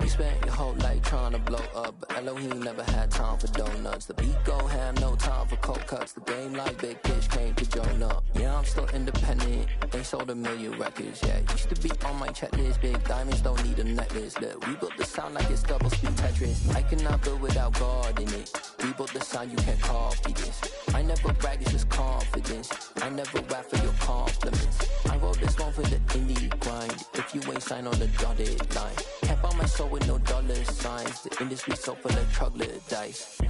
You spent your whole life trying to blow up, but Elohim never had time for donuts. The beat go ham, no time for cold cuts. The game like Big Fish came to Jonah. Yeah, I'm still independent, ain't sold 1 million records yet. Used to be on my checklist, big diamonds don't need a necklace. Look, we built the sound like it's double speed Tetris. I cannot build without God in it. We built the sound, you can't copy this. I never brag, it's just confidence. I never rap for your compliments. I wrote this one for the indie grind. If you ain't signed on the dotted line, can't buy my soul with no dollar signs. The industry so full of troglodytes.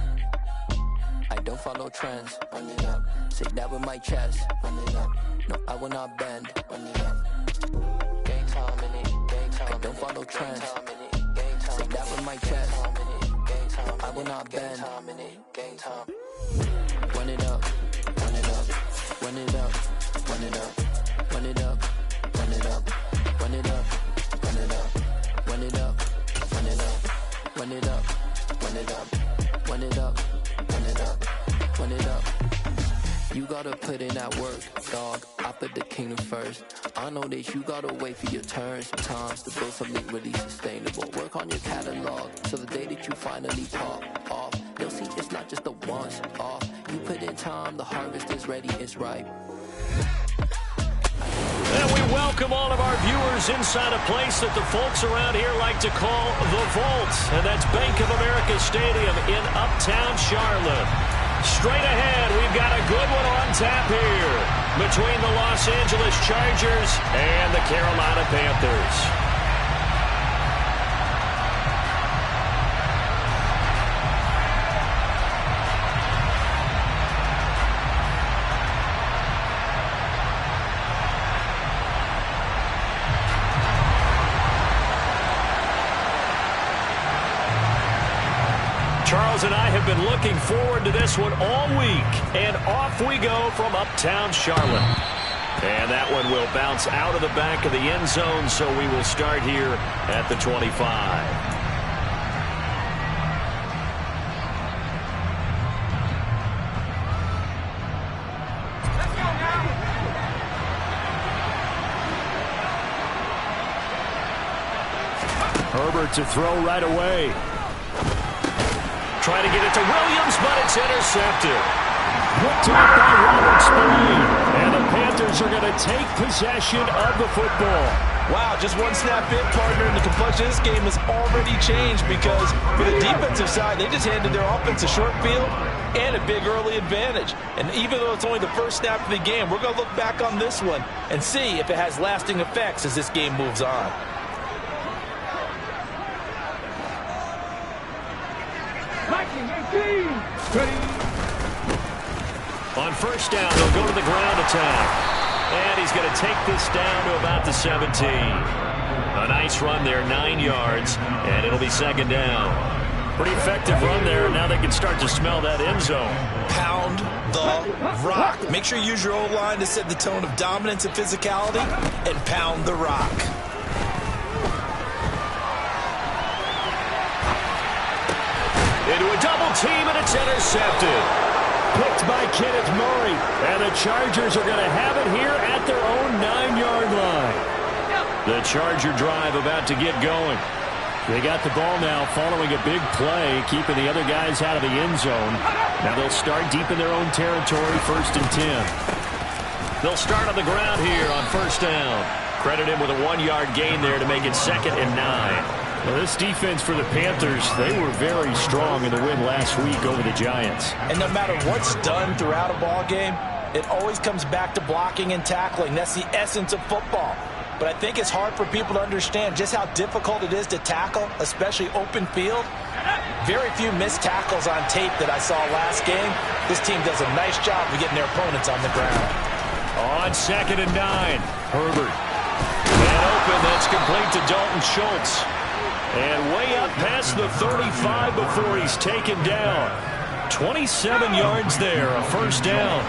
I don't follow trends. Run it up. Say that with my chest. Run it up. No, I will not bend. Run it up. Gang time in it. Gang time. I don't follow trends. Say that with my chest. I will not bend. Gang time. Run it up. Run it up. Run it up. Run it up. Run it up. Run it up. Run it up. Run it up. Run it up. Run it up. Run it up. Run it up. Run it up. Run it up. Run it up. You gotta put in that work, dog. I put the kingdom first. I know that you gotta wait for your turn sometimes to build something really sustainable. Work on your catalog, so the day that you finally pop off, you'll see it's not just a once off. You put in time, the harvest is ready, it's ripe. And we welcome all of our viewers inside a place that the folks around here like to call the Vault. And that's Bank of America Stadium in Uptown Charlotte. Straight ahead, we've got a good one on tap here between the Los Angeles Chargers and the Carolina Panthers. Charles and I have been looking forward to this one all week, and off we go from Uptown Charlotte. And that one will bounce out of the back of the end zone, so we will start here at the 25. Herbert to throw right away. Trying to get it to Williams, but it's intercepted. Hooked up by Robert Spillane. And the Panthers are going to take possession of the football. Wow, just one snap in, partner, and the complexion of this game has already changed because for the defensive side, they just handed their offense a short field and a big early advantage. And even though it's only the first snap of the game, we're going to look back on this one and see if it has lasting effects as this game moves on. On first down, they'll go to the ground attack. And he's going to take this down to about the 17. A nice run there, 9 yards, and it'll be second down. Pretty effective run there, and now they can start to smell that end zone. Pound the rock. Make sure you use your O-line to set the tone of dominance and physicality, and pound the rock. Into a double team, and it's intercepted. Picked by Kenneth Murray. And the Chargers are going to have it here at their own 9-yard line. The Charger drive about to get going. They got the ball now following a big play, keeping the other guys out of the end zone. Now they'll start deep in their own territory, 1st and 10. They'll start on the ground here on first down. Credit him with a 1-yard gain there to make it 2nd and 9. Well, this defense for the Panthers, they were very strong in the win last week over the Giants. And no matter what's done throughout a ball game, it always comes back to blocking and tackling. That's the essence of football. But I think it's hard for people to understand just how difficult it is to tackle, especially open field. Very few missed tackles on tape that I saw last game. This team does a nice job of getting their opponents on the ground. On 2nd and 9, Herbert. And open, that's complete to Dalton Schultz. And way up past the 35 before he's taken down. 27 yards there, a first down.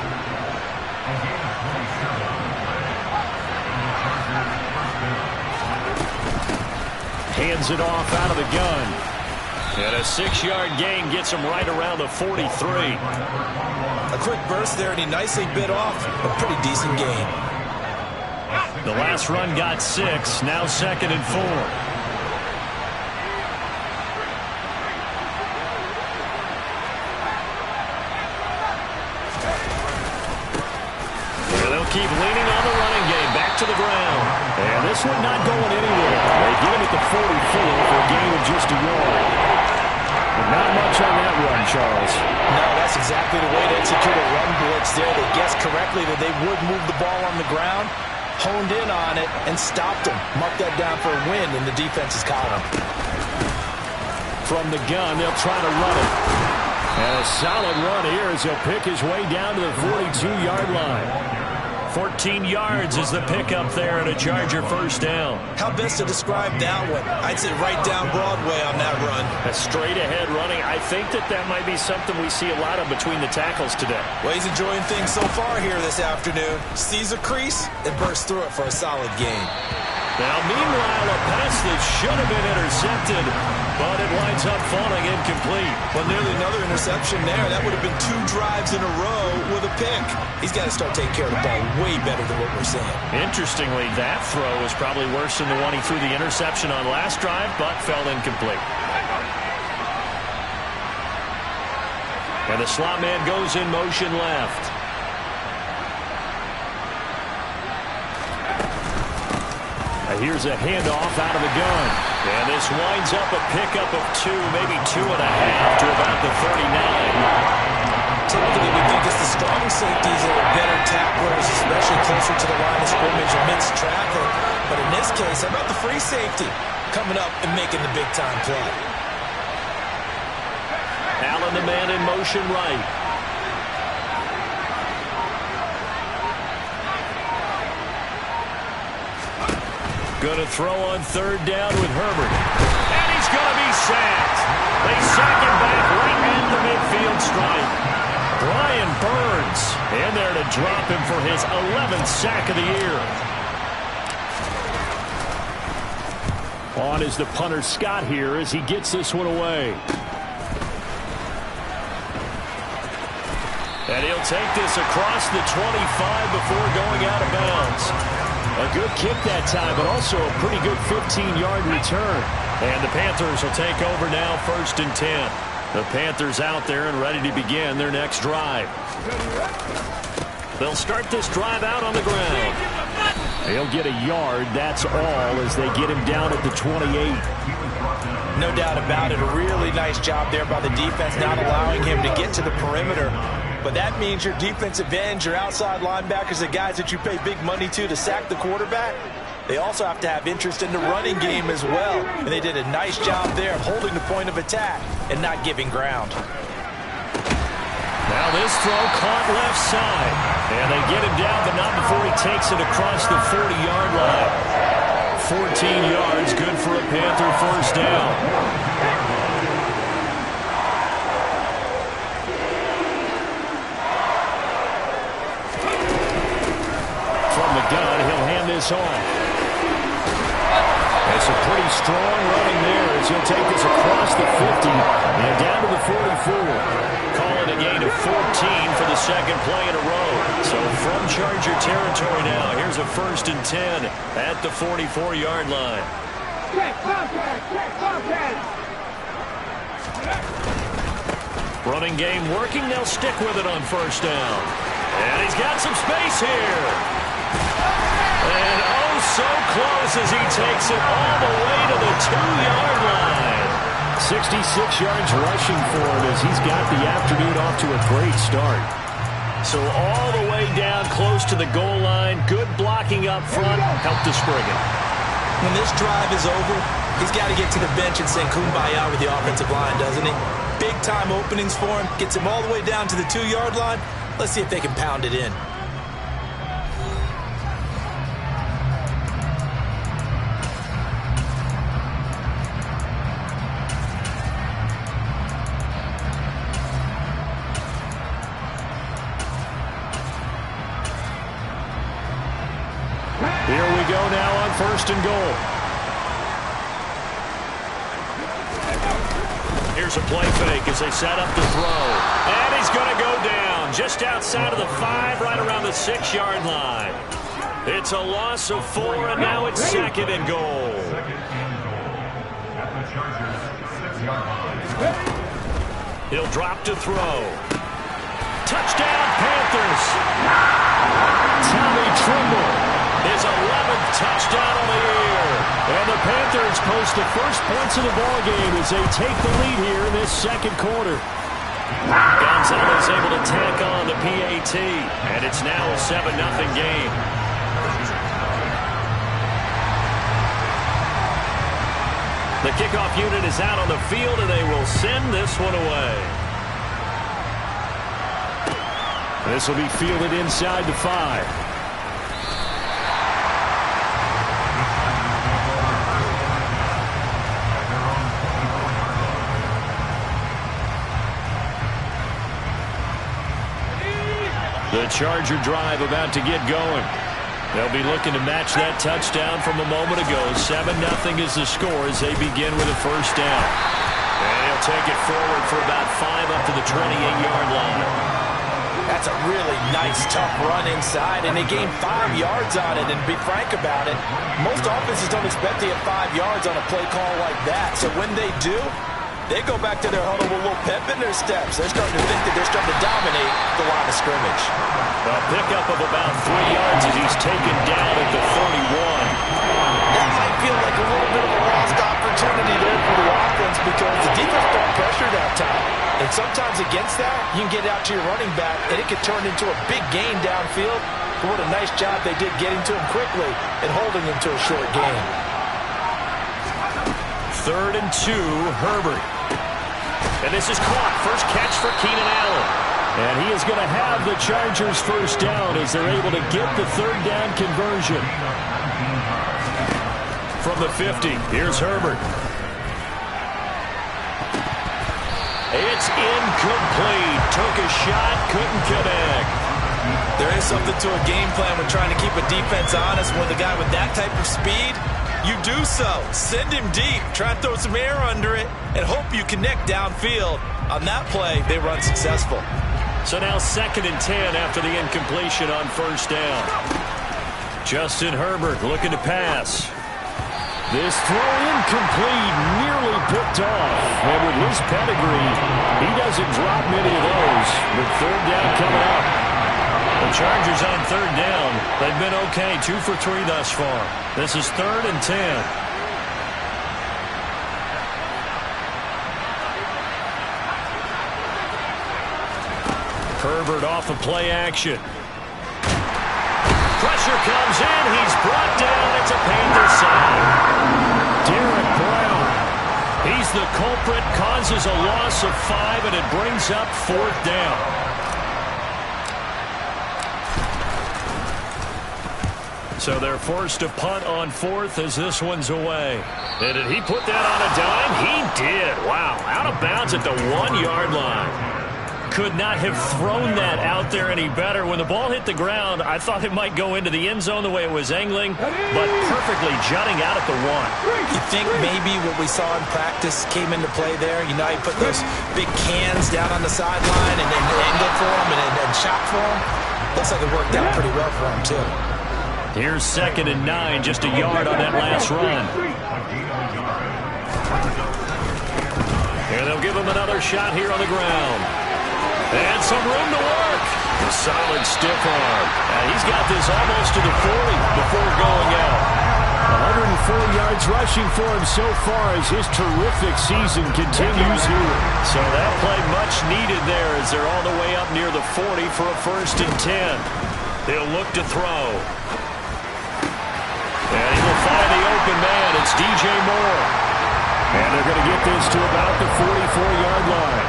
Hands it off out of the gun. And a 6-yard gain gets him right around the 43. A quick burst there, and he nicely bit off a pretty decent gain. The last run got 6, now 2nd and 4. on the running game. Back to the ground. And this one not going anywhere. They get him at the 44 for a gain of just a yard. But not much on that run, Charles. No, that's exactly the way to execute a run blitz there. They guessed correctly that they would move the ball on the ground, honed in on it, and stopped him. Marked that down for a win in the defense's column. From the gun, they'll try to run it. And a solid run here as he'll pick his way down to the 42-yard line. 14 yards is the pickup there and a Charger first down. How best to describe that one? I'd say right down Broadway on that run. A straight-ahead running. I think that might be something we see a lot of between the tackles today. Well, he's enjoying things so far here this afternoon. Sees a crease and bursts through it for a solid gain. Now, meanwhile, a pass that should have been intercepted, but it winds up falling incomplete. Well, nearly another interception there. That would have been 2 drives in a row with a pick. He's got to start taking care of the ball way better than what we're seeing. Interestingly, that throw was probably worse than the one he threw the interception on last drive, but fell incomplete. And the slot man goes in motion left. Here's a handoff out of the gun. And this winds up a pickup of 2, maybe 2.5 to about the 39. Typically, we think it's the strong safeties that are better tacklers, especially closer to the line of scrimmage amidst traffic. But in this case, how about the free safety coming up and making the big-time play? Allen, the man in motion right. Going to throw on 3rd down with Herbert. And he's going to be sacked. They sack him back right at the midfield stripe. Brian Burns in there to drop him for his 11th sack of the year. On is the punter Scott here as he gets this one away. And he'll take this across the 25 before going out of bounds. A good kick that time, but also a pretty good 15-yard return. And the Panthers will take over now, 1st and 10. The Panthers out there and ready to begin their next drive. They'll start this drive out on the ground. They'll get a yard, that's all, as they get him down at the 28. No doubt about it. A really nice job there by the defense, not allowing him to get to the perimeter. But that means your defensive ends, your outside linebackers, the guys that you pay big money to sack the quarterback, they also have to have interest in the running game as well. And they did a nice job there of holding the point of attack and not giving ground. Now this throw caught left side. And they get him down, but not before he takes it across the 40-yard line. 14 yards, good for a Panther first down. Off. It's a pretty strong running there as he'll take this across the 50 and down to the 44. Call it a gain of 14 for the second play in a row. So from Charger territory now, here's a 1st and 10 at the 44-yard line. Running game working. They'll stick with it on 1st down. And he's got some space here. And oh, so close as he takes it all the way to the 2-yard line. 66 yards rushing for him as he's got the afternoon off to a great start. So all the way down close to the goal line. Good blocking up front. Helped to spring it. When this drive is over, he's got to get to the bench and sing kumbaya with the offensive line, doesn't he? Big-time openings for him. Gets him all the way down to the 2-yard line. Let's see if they can pound it in. Here we go now on 1st and goal. Here's a play fake as they set up the throw. And he's going to go down just outside of the 5, right around the 6-yard line. It's a loss of 4, and now it's 2nd and goal. He'll drop to throw. Touchdown, Panthers. Tommy Tremble scores the first points of the ballgame as they take the lead here in this second quarter. Gonzalez able to tack on the PAT, and it's now a 7-0 game. The kickoff unit is out on the field, and they will send this one away. This will be fielded inside the 5. The Charger drive about to get going. They'll be looking to match that touchdown from a moment ago. 7-0 is the score as they begin with a first down. And he'll take it forward for about 5 up to the 28-yard line. That's a really nice, tough run inside, and they gained 5 yards on it. And to be frank about it, most offenses don't expect to get 5 yards on a play call like that. So when they do, they go back to their huddle with a little pep in their steps. They're starting to think that they're starting to dominate the line of scrimmage. A pickup of about 3 yards as he's taken down at the 31. That might feel like a little bit of a lost opportunity there for the offense because the defense brought pressure that time. And sometimes against that, you can get out to your running back, and it could turn into a big gain downfield. But what a nice job they did getting to him quickly and holding him to a short gain. 3rd and 2, Herbert. And this is caught. First catch for Keenan Allen. And he is going to have the Chargers first down as they're able to get the 3rd down conversion. From the 50, here's Herbert. It's incomplete. Took a shot, couldn't connect. There is something to a game plan when trying to keep a defense honest. With a guy with that type of speed, you do so. Send him deep. Try and throw some air under it and hope you connect downfield. On that play, they run successful. So now 2nd and 10 after the incompletion on first down. Justin Herbert looking to pass. This throw incomplete, nearly picked off. And with his pedigree, he doesn't drop many of those. But 3rd down coming up. The Chargers on 3rd down. They've been okay, 2 for 3 thus far. This is 3rd and 10. Herbert off of play action. Pressure comes in. He's brought down. It's a Panther side. Derek Brown. He's the culprit. Causes a loss of 5, and it brings up 4th down. So they're forced to punt on 4th as this one's away. And did he put that on a dime? He did. Wow. Out of bounds at the 1-yard line. Could not have thrown that out there any better. When the ball hit the ground, I thought it might go into the end zone the way it was angling, but perfectly jutting out at the 1. You think maybe what we saw in practice came into play there? You know, he put those big cans down on the sideline and then angled for him and shot for him. Looks like it worked out pretty well for him, too. Here's 2nd and 9, just a yard on that last run. And they'll give him another shot here on the ground. And some room to work. A solid stiff arm. He's got this almost to the 40 before going out. 104 yards rushing for him so far as his terrific season continues here. So that play much needed there as they're all the way up near the 40 for a 1st and 10. They'll look to throw. And he will find the open man. It's DJ Moore. And they're going to get this to about the 44-yard line.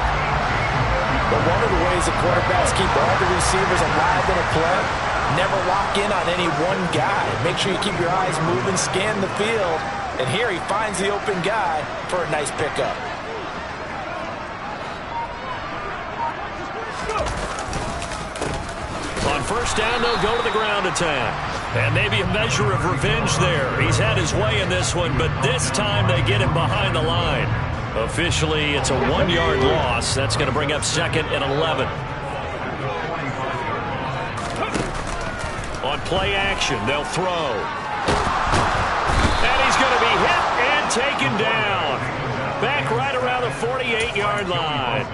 But one of the ways the quarterbacks keep all the receivers alive in a play, never lock in on any one guy. Make sure you keep your eyes moving, scan the field. And here he finds the open guy for a nice pickup. On first down, they'll go to the ground attack. And maybe a measure of revenge there. He's had his way in this one, but this time they get him behind the line. Officially, it's a 1-yard loss. That's going to bring up 2nd and 11. On play action, they'll throw. And he's going to be hit and taken down. Back right around the 48-yard line.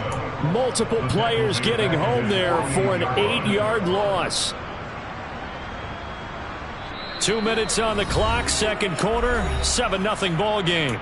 Multiple players getting home there for an 8-yard loss. 2 minutes on the clock, second quarter, 7-0 ball game.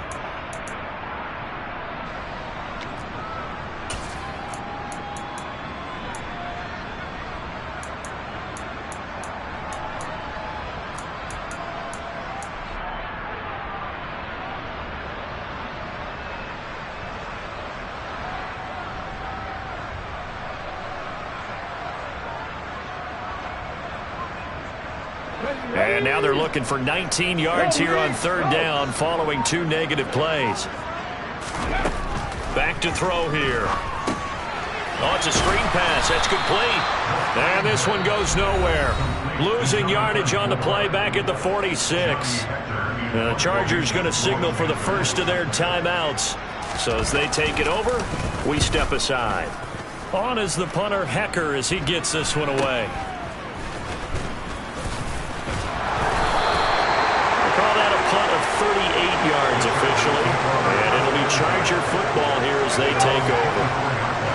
And now they're looking for 19 yards here on third down following 2 negative plays. Back to throw here. Oh, it's a screen pass. That's complete. And this one goes nowhere. Losing yardage on the play back at the 46. The Chargers going to signal for the first of their timeouts. So as they take it over, we step aside. On is the punter, Hecker, as he gets this one away. Yards officially, and it'll be Charger football here as they take over.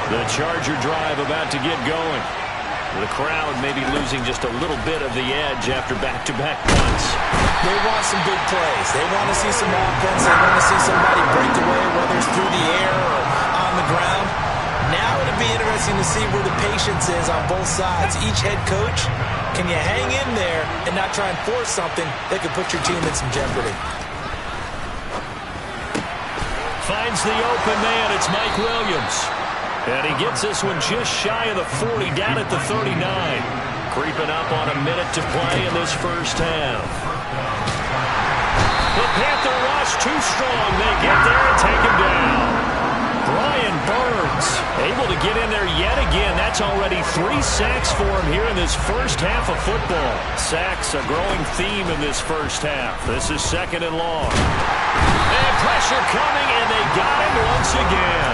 The Charger drive about to get going. The crowd maybe losing just a little bit of the edge after back-to-back punts. They want some big plays. They want to see some offense. They want to see somebody break away, whether it's through the air or on the ground. Now it'll be interesting to see where the patience is on both sides. Each head coach, can you hang in there and not try and force something that could put your team in some jeopardy? Finds the open man. It's Mike Williams. And he gets this one just shy of the 40, down at the 39. Creeping up on a minute to play in this first half. The Panther rush too strong. They get there and take him down. Brian Burns able to get in there yet again. That's already 3 sacks for him here in this first half of football. Sacks a growing theme in this first half. This is second and long. And pressure coming, and they got him once again.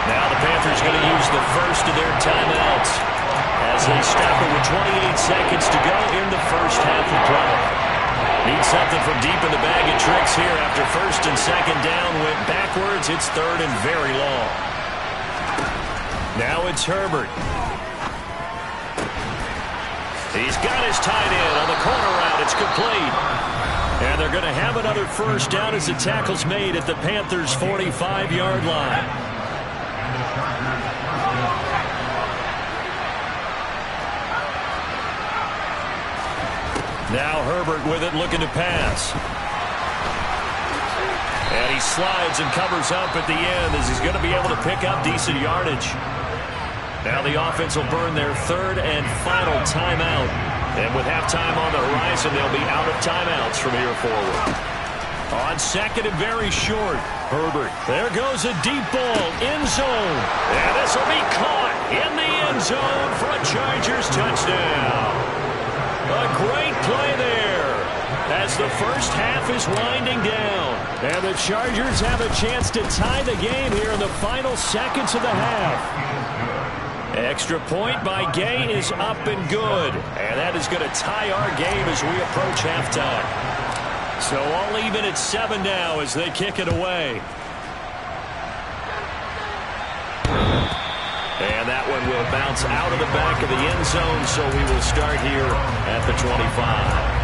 Now the Panthers going to use the first of their timeouts as they stop it with 28 seconds to go in the first half of play. Need something from deep in the bag of tricks here after first and second down went backwards. It's third and very long. Now it's Herbert. He's got his tight end on the corner route. It's complete. And they're going to have another first down as the tackle's made at the Panthers' 45-yard line. Now Herbert with it, looking to pass. And he slides and covers up at the end as he's going to be able to pick up decent yardage. Now the offense will burn their third and final timeout. And with halftime on the horizon, they'll be out of timeouts from here forward. On second and very short, Herbert. There goes a deep ball, end zone. And this will be caught in the end zone for a Chargers touchdown. A great play there as the first half is winding down. And the Chargers have a chance to tie the game here in the final seconds of the half. Extra point by Gay is up and good. And that is going to tie our game as we approach halftime. So all even at 7 now as they kick it away. And that one will bounce out of the back of the end zone, so we will start here at the 25.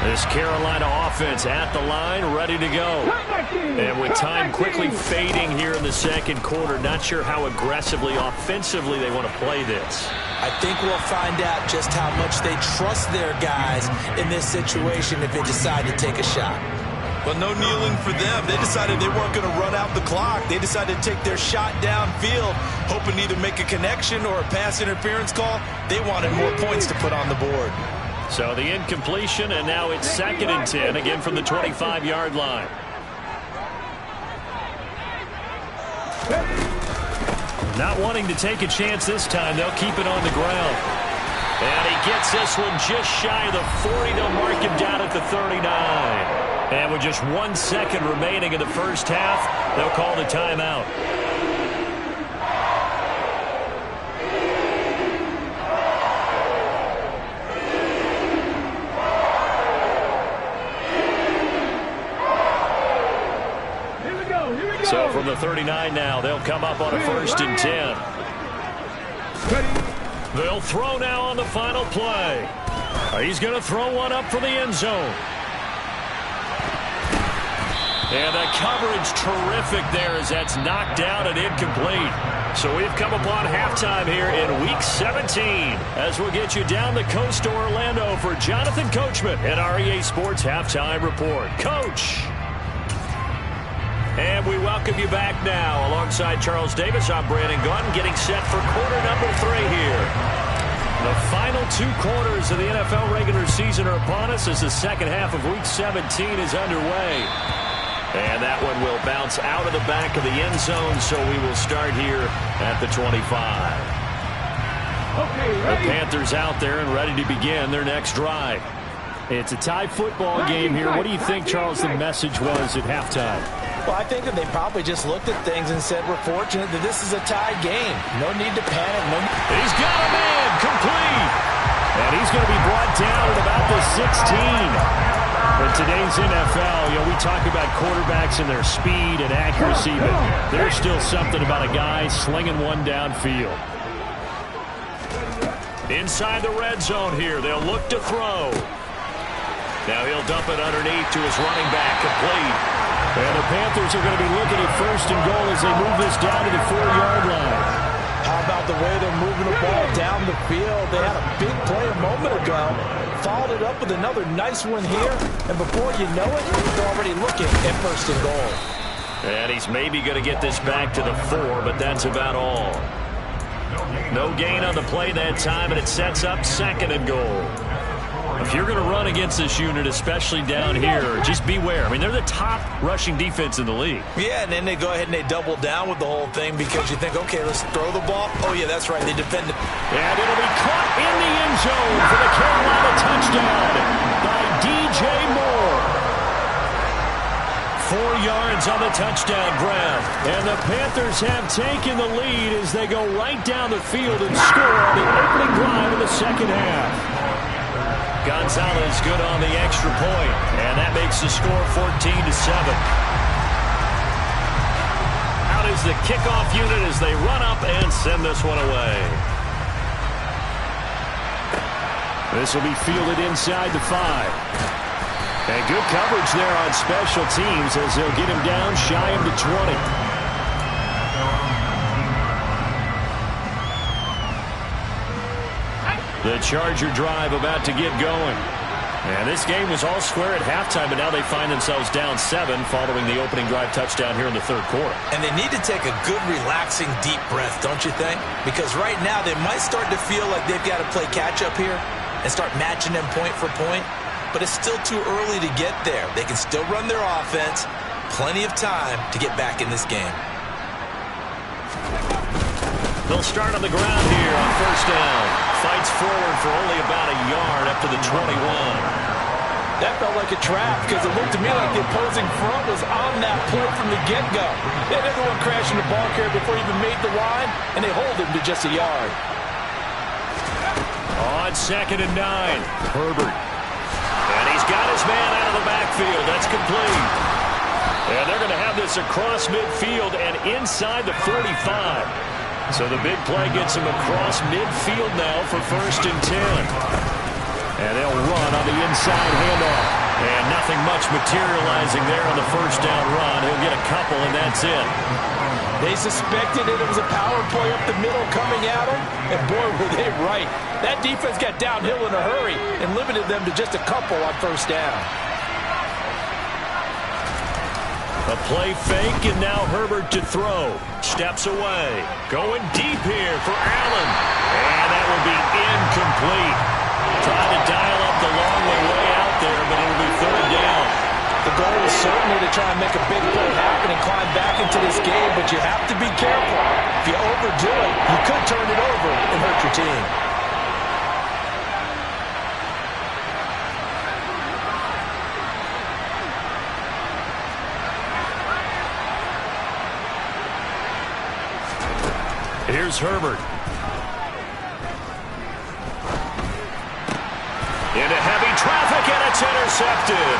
This Carolina offense at the line, ready to go. And with time quickly fading here in the second quarter, not sure how aggressively, offensively they want to play this. I think we'll find out just how much they trust their guys in this situation if they decide to take a shot. Well, no kneeling for them. They decided they weren't going to run out the clock. They decided to take their shot downfield, hoping to either make a connection or a pass interference call. They wanted more points to put on the board. So the incompletion, and now it's 2nd and 10, again from the 25-yard line. Not wanting to take a chance this time, they'll keep it on the ground. And he gets this one just shy of the 40. They'll mark him down at the 39. And with just 1 second remaining in the first half, they'll call the timeout. So from the 39 now, they'll come up on a 1st and 10. They'll throw now on the final play. He's going to throw one up for the end zone. And the coverage terrific there as that's knocked down and incomplete. So we've come upon halftime here in Week 17 as we'll get you down the coast to Orlando for Jonathan Coachman and our EA Sports Halftime Report. Coach! And we welcome you back now. Alongside Charles Davis, I'm Brandon Gunn, getting set for quarter number 3 here. The final 2 quarters of the NFL regular season are upon us as the second half of Week 17 is underway. And that one will bounce out of the back of the end zone, so we will start here at the 25. Okay, the Panthers out there and ready to begin their next drive. It's a tie football game here. What do you think, Charles, the message was at halftime? Well, I think that they probably just looked at things and said, we're fortunate that this is a tie game. No need to panic. He's got a man, complete. And he's going to be brought down at about the 16. In today's NFL, we talk about quarterbacks and their speed and accuracy, but there's still something about a guy slinging one downfield. Inside the red zone here, they'll look to throw. Now he'll dump it underneath to his running back, complete. And the Panthers are going to be looking at first and goal as they move this down to the 4-yard line. How about the way they're moving the ball down the field? They had a big play a moment ago. Followed it up with another nice one here. And before you know it, they're already looking at first and goal. And he's maybe going to get this back to the 4, but that's about all. No gain on the play that time, and it sets up second and goal. If you're going to run against this unit, especially down here, just beware. I mean, they're the top rushing defense in the league. Yeah, and then they go ahead and they double down with the whole thing because you think, okay, let's throw the ball. Oh, yeah, that's right. They defend it. And it'll be caught in the end zone for the Carolina touchdown by DJ Moore. 4 yards on the touchdown grab. And the Panthers have taken the lead as they go right down the field and score on the opening drive of the second half. Gonzalez good on the extra point, and that makes the score 14-7. Out is the kickoff unit as they run up and send this one away. This will be fielded inside the 5. And good coverage there on special teams as they'll get him down shy of the 20. The Charger drive about to get going. And this game was all square at halftime, but now they find themselves down 7 following the opening drive touchdown here in the third quarter. And they need to take a good, relaxing, deep breath, don't you think? Because right now they might start to feel like they've got to play catch-up here and start matching them point for point. But it's still too early to get there. They can still run their offense. Plenty of time to get back in this game. They'll start on the ground here on first down. Fights forward for only about a yard up to the 21. That felt like a trap because it looked to me like the opposing front was on that play from the get-go. They had everyone crashing the ball carrier before he even made the line, and they hold him to just a yard. On 2nd and 9, Herbert. And he's got his man out of the backfield. That's complete. And they're going to have this across midfield and inside the 45. So the big play gets him across midfield now for first and 10. And they'll run on the inside handoff. And nothing much materializing there on the first down run. He'll get a couple, and that's it. They suspected it was a power play up the middle coming at him. And boy, were they right. That defense got downhill in a hurry and limited them to just a couple on first down. A play fake, and now Herbert to throw. Steps away. Going deep here for Allen. And that will be incomplete. Trying to dial up the long way out there, but it'll be third down. The goal is certainly to try and make a big play happen and climb back into this game, but you have to be careful. If you overdo it, you could turn it over and hurt your team. Here's Herbert. Into heavy traffic, and it's intercepted.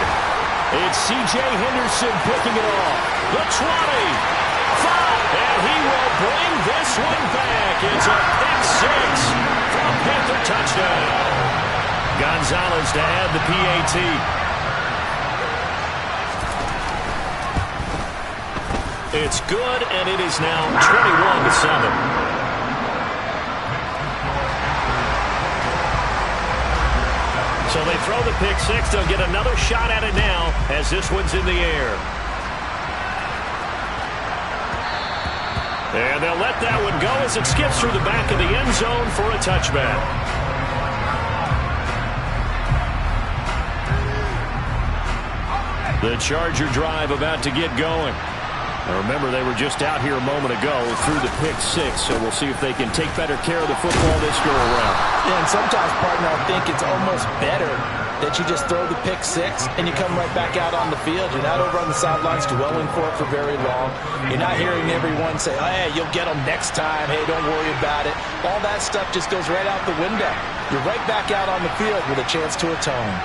It's C.J. Henderson picking it off. The 20, 5, and he will bring this one back. It's a pick 6 from Gonzalez to add the PAT. It's good, and it is now 21-7. So they throw the pick six. They'll get another shot at it now as this one's in the air. And they'll let that one go as it skips through the back of the end zone for a touchback. The Charger drive about to get going. Now remember, they were just out here a moment ago through the pick six, so we'll see if they can take better care of the football this go-around. Yeah, and sometimes, partner, I think it's almost better that you just throw the pick six and you come right back out on the field. You're not over on the sidelines dwelling for it for very long. You're not hearing everyone say, oh, hey, you'll get them next time. Hey, don't worry about it. All that stuff just goes right out the window. You're right back out on the field with a chance to atone.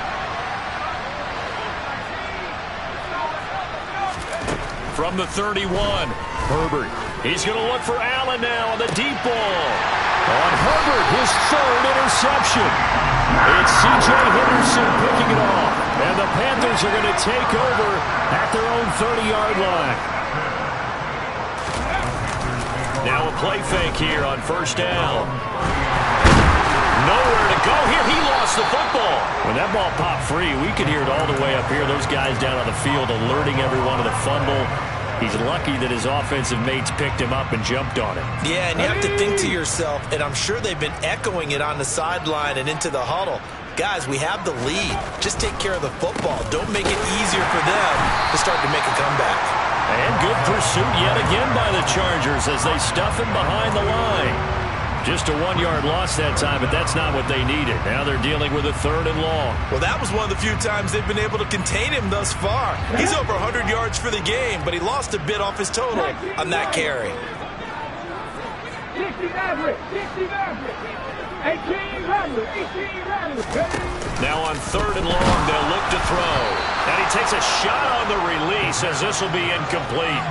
From the 31, Herbert. He's going to look for Allen now on the deep ball. On Herbert, his third interception. It's C.J. Henderson picking it off. And the Panthers are going to take over at their own 30-yard line. Now a play fake here on first down. Nowhere to go here. He lost the football. When that ball popped free, we could hear it all the way up here. Those guys down on the field alerting everyone of the fumble. He's lucky that his offensive mates picked him up and jumped on it. Yeah, and you have to think to yourself, and I'm sure they've been echoing it on the sideline and into the huddle. Guys, we have the lead. Just take care of the football. Don't make it easier for them to start to make a comeback. And good pursuit yet again by the Chargers as they stuff him behind the line. Just a 1-yard loss that time, but that's not what they needed. Now they're dealing with a third and long. Well, that was one of the few times they've been able to contain him thus far. He's over 100 yards for the game, but he lost a bit off his total on that carry. 18 Now on third and long, they'll look to throw. And he takes a shot on the release as this will be incomplete.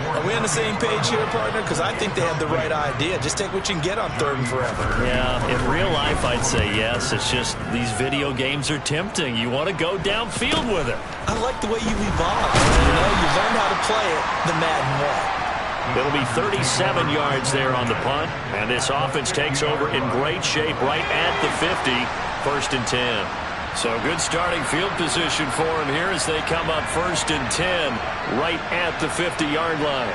Are we on the same page here, partner? Because I think they have the right idea. Just take what you can get on third and forever. Yeah, in real life, I'd say yes. It's just these video games are tempting. You want to go downfield with it. I like the way you evolve. You know, you learn how to play it the Madden way. It'll be 37 yards there on the punt. And this offense takes over in great shape right at the 50. First and 10. So good starting field position for him here as they come up first and 10 right at the 50-yard line.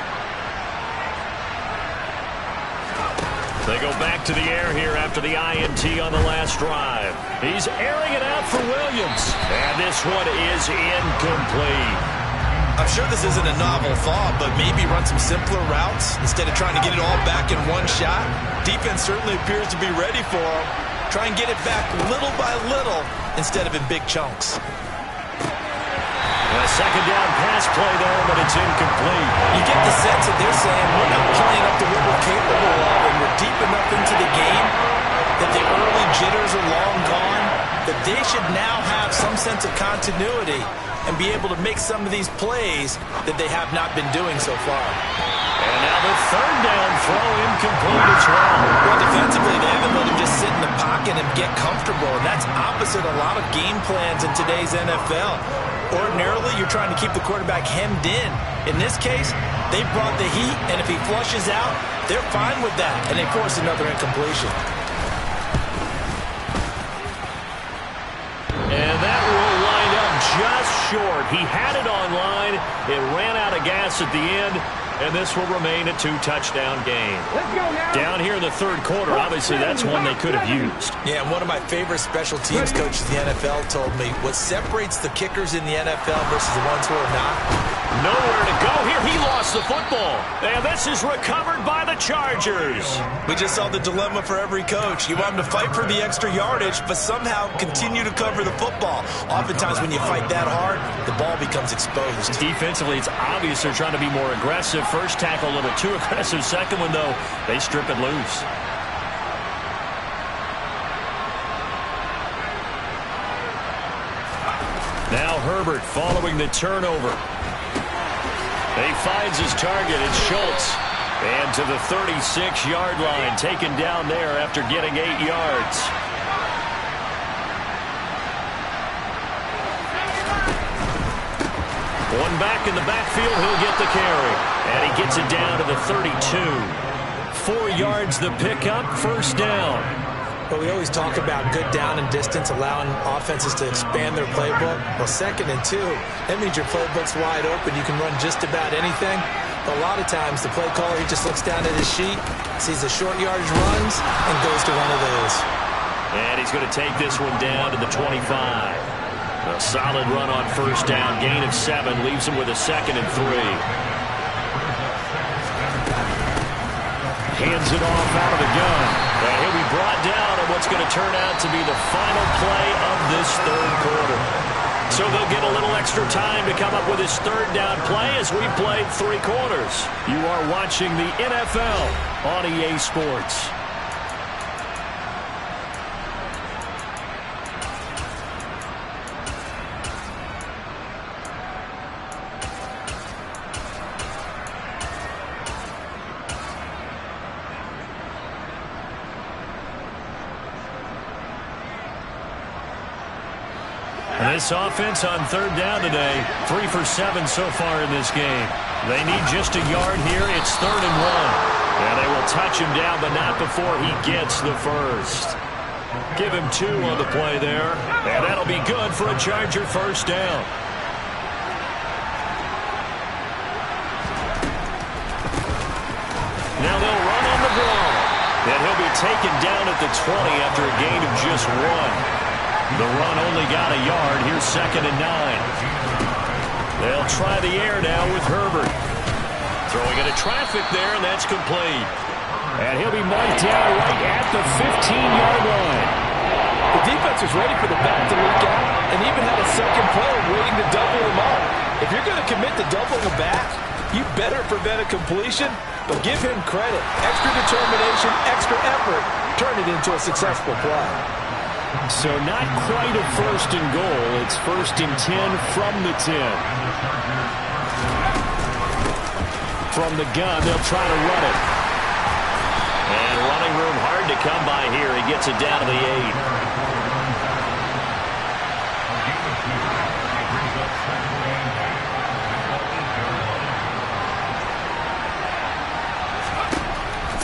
They go back to the air here after the INT on the last drive. He's airing it out for Williams. And this one is incomplete. I'm sure this isn't a novel thought, but maybe run some simpler routes instead of trying to get it all back in one shot. Defense certainly appears to be ready for him. Try and get it back little by little instead of in big chunks. A second down pass play there, but it's incomplete. You get the sense that they're saying we're not playing up to what we're capable of, and we're deep enough into the game that the early jitters are long gone, that they should now have some sense of continuity and be able to make some of these plays that they have not been doing so far. And now the third down throw incomplete as well. Well, defensively, they haven't let him just sit in the pocket and get comfortable, and that's opposite a lot of game plans in today's NFL. Ordinarily, you're trying to keep the quarterback hemmed in. In this case, they brought the heat, and if he flushes out, they're fine with that, and they force another incompletion. And that will line up just short. He had it on line. It ran out of gas at the end. And this will remain a 2-touchdown game. Down here in the third quarter, obviously that's one they could have used. Yeah, and one of my favorite special teams coaches in the NFL told me what separates the kickers in the NFL versus the ones who are not. Nowhere to go here. He lost the football. And this is recovered by the Chargers. We just saw the dilemma for every coach. You want them to fight for the extra yardage, but somehow continue to cover the football. Oftentimes when you fight that hard, the ball becomes exposed. Defensively, it's obvious they're trying to be more aggressive. First tackle a little too aggressive. Second one, though, they strip it loose. Now Herbert following the turnover. He finds his target. It's Schultz. And to the 36-yard line, taken down there after getting 8 yards. One back in the backfield, he'll get the carry. And he gets it down to the 32. 4 yards the pickup, first down. Well, we always talk about good down and distance, allowing offenses to expand their playbook. Well, 2nd and 2, that means your playbook's wide open. You can run just about anything. But a lot of times, the play caller, he just looks down at his sheet, sees the short yardage runs, and goes to one of those. And he's going to take this one down to the 25. A solid run on first down, gain of 7, leaves him with a 2nd and 3. Hands it off out of the gun. And he'll be brought down on what's going to turn out to be the final play of this 3rd quarter. So they'll get a little extra time to come up with his 3rd down play as we've played 3 quarters. You are watching the NFL on EA Sports. This offense on 3rd down today, 3 for 7 so far in this game. They need just a yard here. It's 3rd and 1. And they will touch him down, but not before he gets the first. Give him 2 on the play there. And that'll be good for a Charger first down. Now they'll run on the ball. And he'll be taken down at the 20 after a gain of just 1. The run only got a yard. Here's 2nd and 9. They'll try the air now with Herbert. Throwing into traffic there, and that's complete. And he'll be marked down right at the 15-yard line. The defense was ready for the back to leak out and even had a second player waiting to double him up. If you're going to commit to doubling the back, you better prevent a completion, but give him credit. Extra determination, extra effort. Turn it into a successful play. So not quite a 1st and goal. It's 1st and 10 from the 10. From the gun, they'll try to run it. And running room hard to come by here. He gets it down to the 8.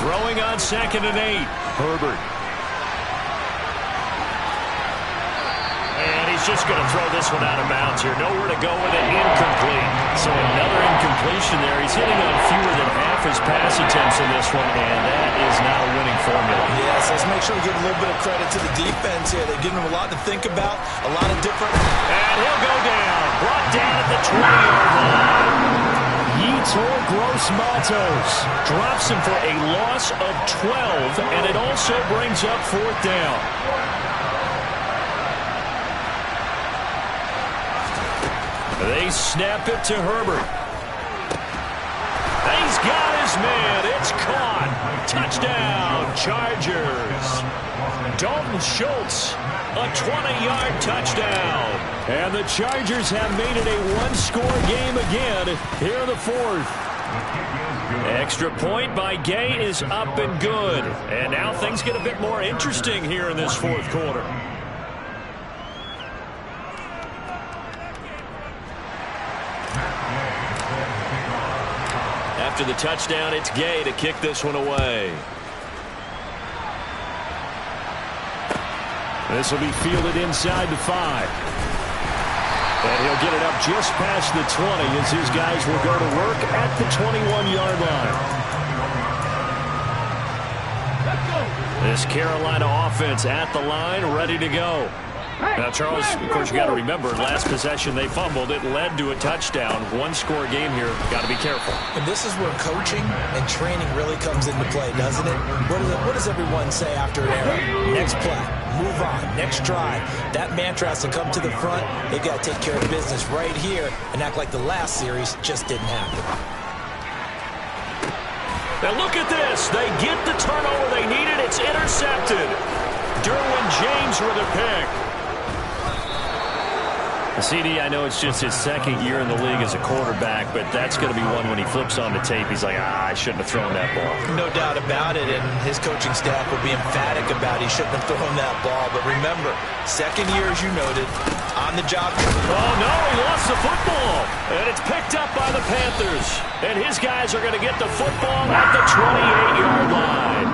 Throwing on 2nd and 8. Herbert. He's just going to throw this one out of bounds here. Nowhere to go with it. Incomplete. So another incompletion there. He's hitting on fewer than half his pass attempts in this one, and that is not a winning formula. Yes, let's make sure we give a little bit of credit to the defense here. They've given him a lot to think about, a lot of different... And he'll go down. Brought down at the 20-yard line. Yetur Gross-Matos drops him for a loss of 12, and it also brings up 4th down. They snap it to Herbert. He's got his man. It's caught. Touchdown, Chargers. Dalton Schultz, a 20-yard touchdown. And the Chargers have made it a 1-score game again here in the 4th. Extra point by Gay is up and good. And now things get a bit more interesting here in this 4th quarter. After the touchdown, it's Gay to kick this one away. This will be fielded inside the 5. And he'll get it up just past the 20 as his guys will go to work at the 21-yard line. This Carolina offense at the line, ready to go. Now, Charles, of course, you got to remember, last possession they fumbled. It led to a touchdown. 1-score game here. Got to be careful. And this is where coaching and training really comes into play, doesn't it? What does everyone say after an error? Next play, move on, next drive. That mantra has to come to the front. They've got to take care of business right here and act like the last series just didn't happen. Now look at this. They get the turnover they needed. It's intercepted. Derwin James with a pick. CD, I know it's just his second year in the league as a quarterback, but that's going to be one when he flips on the tape. He's like, I shouldn't have thrown that ball. No doubt about it, and his coaching staff will be emphatic about he shouldn't have thrown that ball. But remember, second year, as you noted, on the job. Oh, no, he lost the football. And it's picked up by the Panthers. And his guys are going to get the football at the 28-yard line.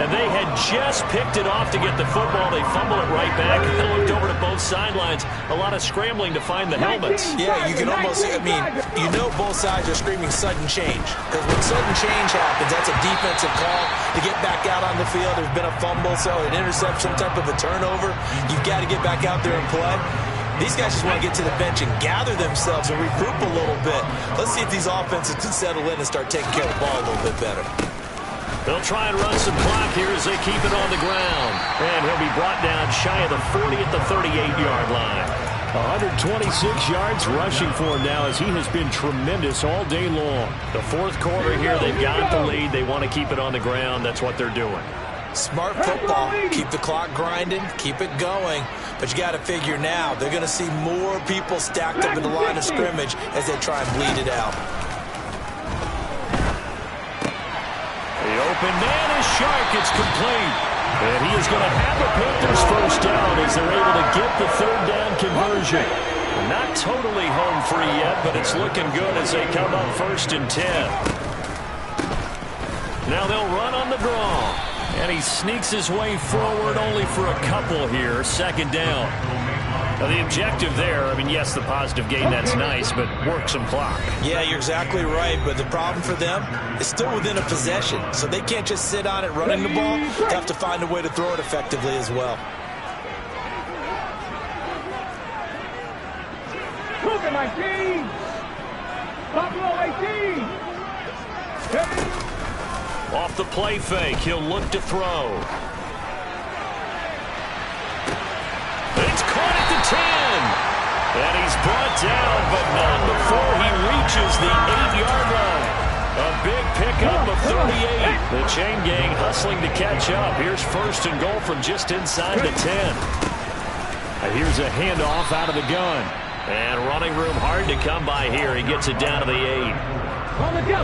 And they had just picked it off to get the football. They fumbled it right back. They looked over to both sidelines. A lot of scrambling to find the helmets. Yeah, you can almost, you know both sides are screaming sudden change. Because when sudden change happens, that's a defensive call to get back out on the field. There's been a fumble, so an interception, some type of a turnover. You've got to get back out there and play. These guys just want to get to the bench and gather themselves and regroup a little bit. Let's see if these offenses can settle in and start taking care of the ball a little bit better. They'll try and run some clock here as they keep it on the ground. And he'll be brought down shy of the 40 at the 38-yard line. 126 yards rushing for him now as he has been tremendous all day long. The fourth quarter here, they've got the lead. They want to keep it on the ground. That's what they're doing. Smart football. Keep the clock grinding. Keep it going. But you got to figure now, they're going to see more people stacked up in the line of scrimmage as they try and bleed it out. The open man is Shark. It's complete. And he is going to have the Panthers first down as they're able to get the third down conversion. Not totally home free yet, but it's looking good as they come up 1st and 10. Now they'll run on the draw. And he sneaks his way forward only for a couple here. 2nd down. Now the objective there, yes, the positive gain, that's nice, but work some clock. Yeah, you're exactly right, but the problem for them is still within a possession, so they can't just sit on it running the ball. They have to find a way to throw it effectively as well. Look at my team! Buffalo 18! Off the play fake, he'll look to throw. It's caught at the 10. And he's brought down, but not before he reaches the 8-yard line. A big pickup of 38. The chain gang hustling to catch up. Here's 1st and goal from just inside the 10. Here's a handoff out of the gun. And running room hard to come by here. He gets it down to the 8.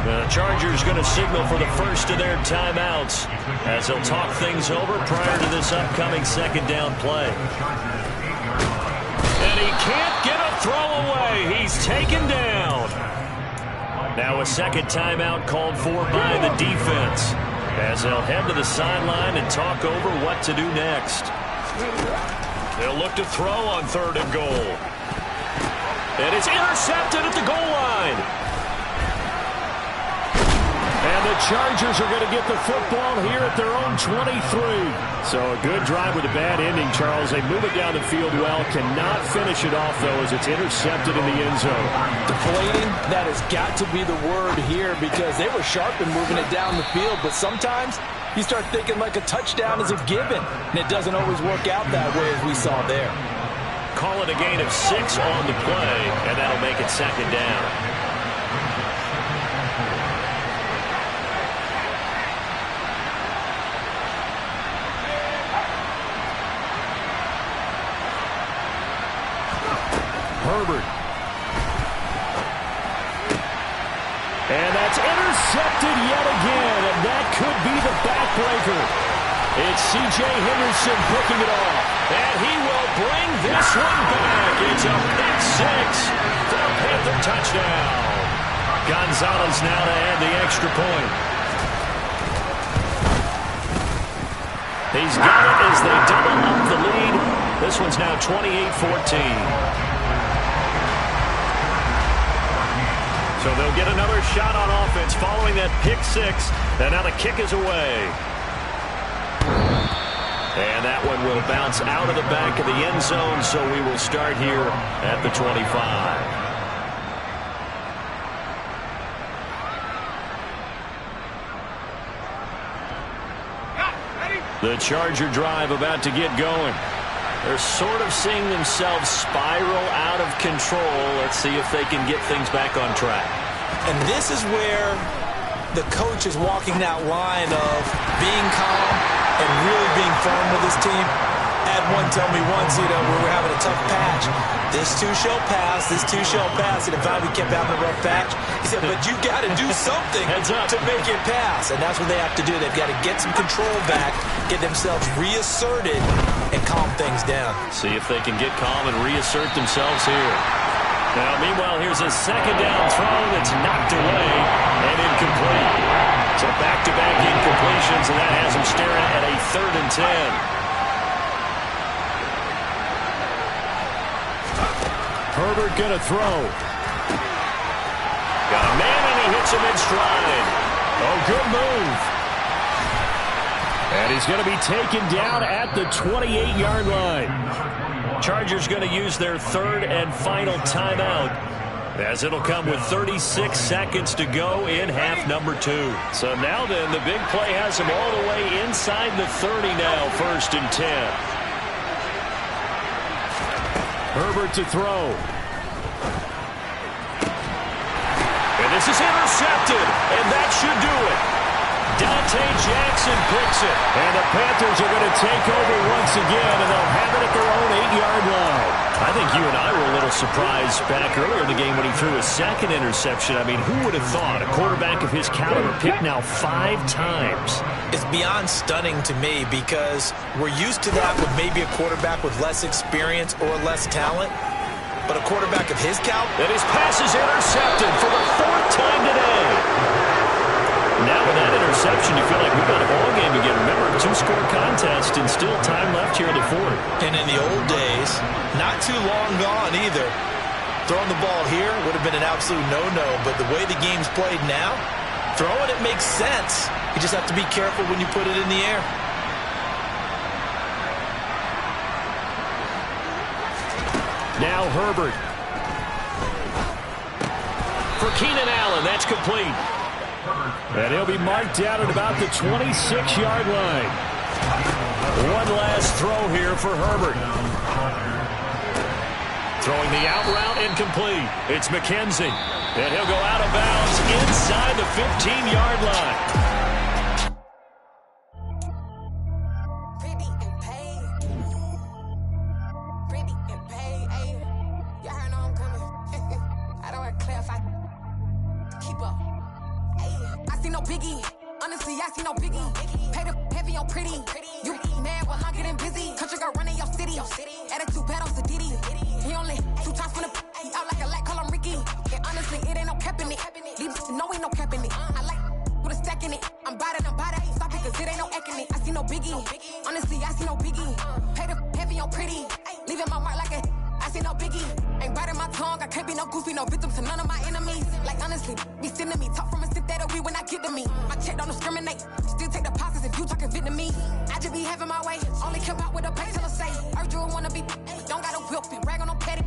The Chargers going to signal for the first of their timeouts as they'll talk things over prior to this upcoming 2nd down play. And he can't get a throw away. He's taken down. Now a 2nd timeout called for by the defense as they'll head to the sideline and talk over what to do next. They'll look to throw on 3rd and goal. And it's intercepted at the goal line. And the Chargers are going to get the football here at their own 23. So a good drive with a bad ending, Charles. They move it down the field well. Cannot finish it off, though, as it's intercepted in the end zone. Deflating, that has got to be the word here because they were sharp in moving it down the field. But sometimes you start thinking like a touchdown is a given. And it doesn't always work out that way as we saw there. Call it a gain of 6 on the play, and that'll make it 2nd down. Herbert. And that's intercepted yet again, and that could be the backbreaker. It's C.J. Henderson picking it off, and he will bring this one back. It's a pick 6 for a Panther touchdown. Gonzalez now to add the extra point. He's got it as they double up the lead. This one's now 28-14. So they'll get another shot on offense following that pick 6. And now the kick is away. And that one will bounce out of the back of the end zone. So we will start here at the 25. The Charger drive about to get going. They're sort of seeing themselves spiral out of control. Let's see if they can get things back on track. And this is where the coach is walking that line of being calm and really being firm with his team. had one tell me once, we were having a tough patch. This too shall pass, this too shall pass. And if we kept having a rough patch, he said, but you got to do something to make it pass. And that's what they have to do. They've got to get some control back, get themselves reasserted, and calm things down. See if they can get calm and reassert themselves here. Now, meanwhile, here's a second down throw that's knocked away and incomplete. So back-to-back incompletions, and that has them staring at a 3rd and 10. Herbert gonna throw. Got a man, and he hits him in stride. Oh, good move. And he's going to be taken down at the 28-yard line. Chargers going to use their 3rd and final timeout, as it'll come with 36 seconds to go in half number 2. So now then, the big play has him all the way inside the 30 now, 1st and 10. Herbert to throw. And this is intercepted, and that should do it. Dante Jackson picks it, and the Panthers are going to take over once again, and they'll have it at their own 8-yard line. I think you and I were a little surprised back earlier in the game when he threw his 2nd interception. I mean, who would have thought a quarterback of his caliber picked now 5 times? It's beyond stunning to me because we're used to that with maybe a quarterback with less experience or less talent. But a quarterback of his caliber. And his pass is intercepted for the 4th time today. Now with that interception, you feel like we've got a ball game again. Remember, 2-score contest and still time left here in the 4th. And in the old days, not too long gone either, throwing the ball here would have been an absolute no-no. But the way the game's played now, throwing it makes sense. You just have to be careful when you put it in the air. Now Herbert. For Keenan Allen, that's complete. And he'll be marked down at about the 26-yard line. One last throw here for Herbert. Throwing the out route incomplete. It's McKenzie. And he'll go out of bounds inside the 15-yard line. I just be having my way. Only care about what the pay till I say. Urge you wanna be. Don't gotta whip it. Rag on no petty.